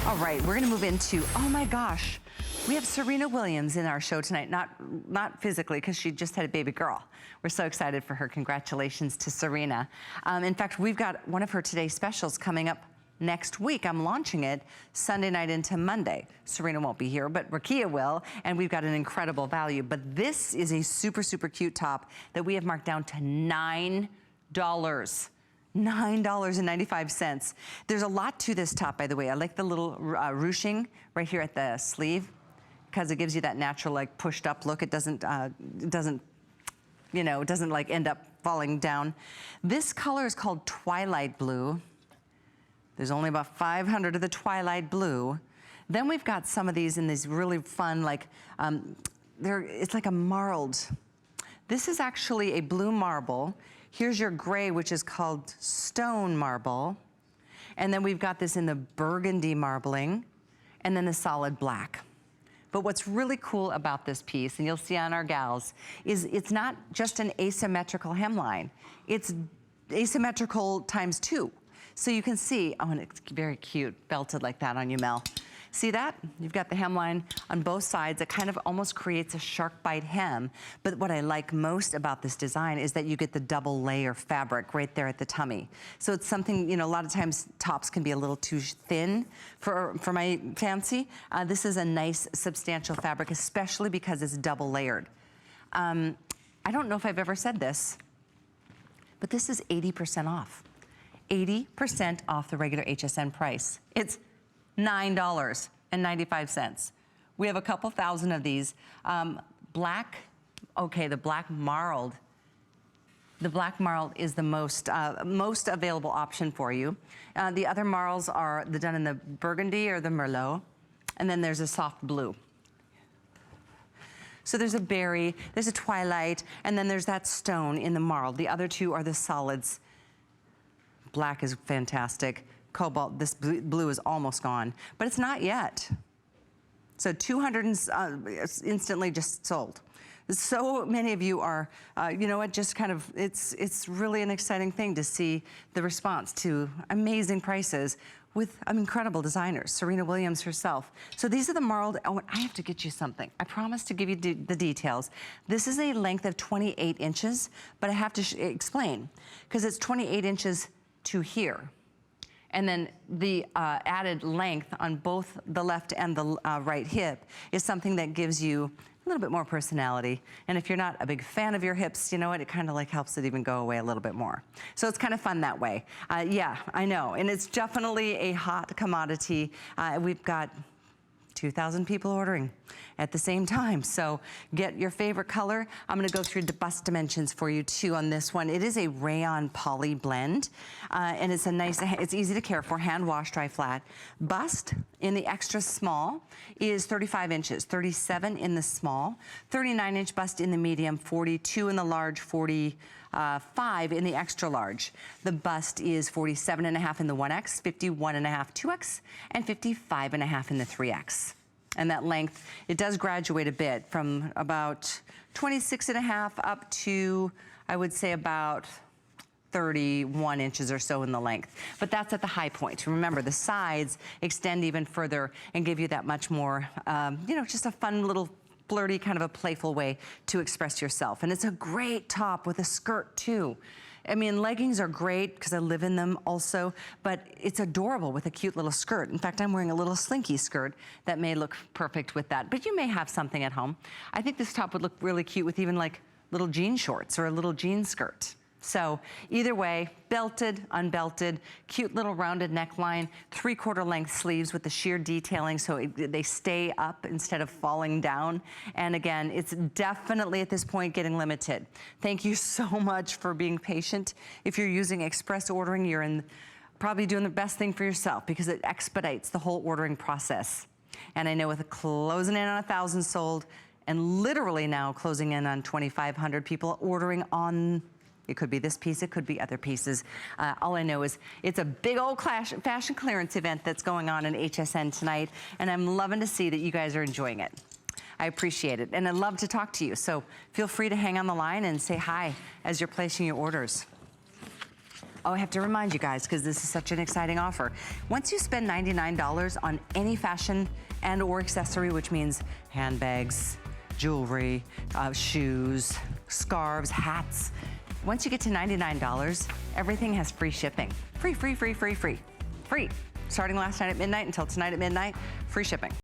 All right, we're gonna move into, oh my gosh, we have Serena Williams in our show tonight, not physically, because she just had a baby girl. We're so excited for her. Congratulations to Serena. In fact, we've got one of her Today specials coming up next week. I'm launching it Sunday night into Monday. Serena won't be here, but Rakia will, and we've got an incredible value. But this is a super, super cute top that we have marked down to $9. $9.95. There's a lot to this top, by the way. I like the little ruching right here at the sleeve because it gives you that natural, like, pushed up look. It doesn't, you know, it doesn't like end up falling down. This color is called Twilight Blue. There's only about 500 of the Twilight Blue. Then we've got some of these in these really fun, like, it's like a marled. This is actually a blue marble. Here's your gray, which is called stone marble. And then we've got this in the burgundy marbling, and then the solid black. But what's really cool about this piece, and you'll see on our gals, is it's not just an asymmetrical hemline. It's asymmetrical times 2. So you can see, oh, and it's very cute, belted like that on you, Mel. See that? You've got the hemline on both sides. It kind of almost creates a shark bite hem. But what I like most about this design is that you get the double layer fabric right there at the tummy. So it's something, you know, a lot of times tops can be a little too thin for my fancy. This is a nice substantial fabric, especially because it's double layered. I don't know if I've ever said this, but this is 80% off. 80% off the regular HSN price. It's $9.95. We have a couple thousand of these. Black, okay, the black marled. The black marled is the most available option for you. The other marls are done in the burgundy or the merlot, and then there's a soft blue. So there's a berry, there's a twilight, and then there's that stone in the marl. The other two are the solids. Black is fantastic. Cobalt, this blue is almost gone, but it's not yet. So 200 instantly just sold. So many of you are, you know what, just kind of, it's really an exciting thing to see the response to amazing prices with incredible designers, Serena Williams herself. So these are the marled, oh, I have to get you something. I promise to give you the details. This is a length of 28 inches, but I have to explain, because it's 28 inches to here. And then the added length on both the left and the right hip is something that gives you a little bit more personality. And if you're not a big fan of your hips, you know what, it kind of like helps it even go away a little bit more. So it's kind of fun that way. Yeah, I know, and it's definitely a hot commodity. We've got 2,000 people ordering at the same time. So get your favorite color. I'm gonna go through the bust dimensions for you too on this one. It is a rayon poly blend, and it's a nice, it's easy to care for, hand wash, dry flat. Bust in the extra small is 35 inches, 37 in the small, 39-inch bust in the medium, 42 in the large, 45 in the extra large. The bust is 47.5 in the 1X, 51.5 2X, and 55.5 in the 3X. And that length, it does graduate a bit from about 26.5 up to, I would say, about 31 inches or so in the length. But that's at the high point. Remember, the sides extend even further and give you that much more, you know, just a fun little flirty, kind of a playful way to express yourself. And it's a great top with a skirt too. I mean, leggings are great because I live in them also, but it's adorable with a cute little skirt. In fact, I'm wearing a little slinky skirt that may look perfect with that, but you may have something at home. I think this top would look really cute with even like little jean shorts or a little jean skirt. So either way, belted, unbelted, cute little rounded neckline, 3/4 length sleeves with the sheer detailing so they stay up instead of falling down. And again, it's definitely at this point getting limited. Thank you so much for being patient. If you're using express ordering, you're probably doing the best thing for yourself because it expedites the whole ordering process. And I know with closing in on 1,000 sold and literally now closing in on 2,500 people ordering on, it could be this piece, it could be other pieces. All I know is it's a big old fashion clearance event that's going on in HSN tonight, and I'm loving to see that you guys are enjoying it. I appreciate it, and I'd love to talk to you, so feel free to hang on the line and say hi as you're placing your orders. Oh, I have to remind you guys, because this is such an exciting offer. Once you spend $99 on any fashion and or accessory, which means handbags, jewelry, shoes, scarves, hats, once you get to $99, everything has free shipping. Free. Starting last night at midnight until tonight at midnight, free shipping.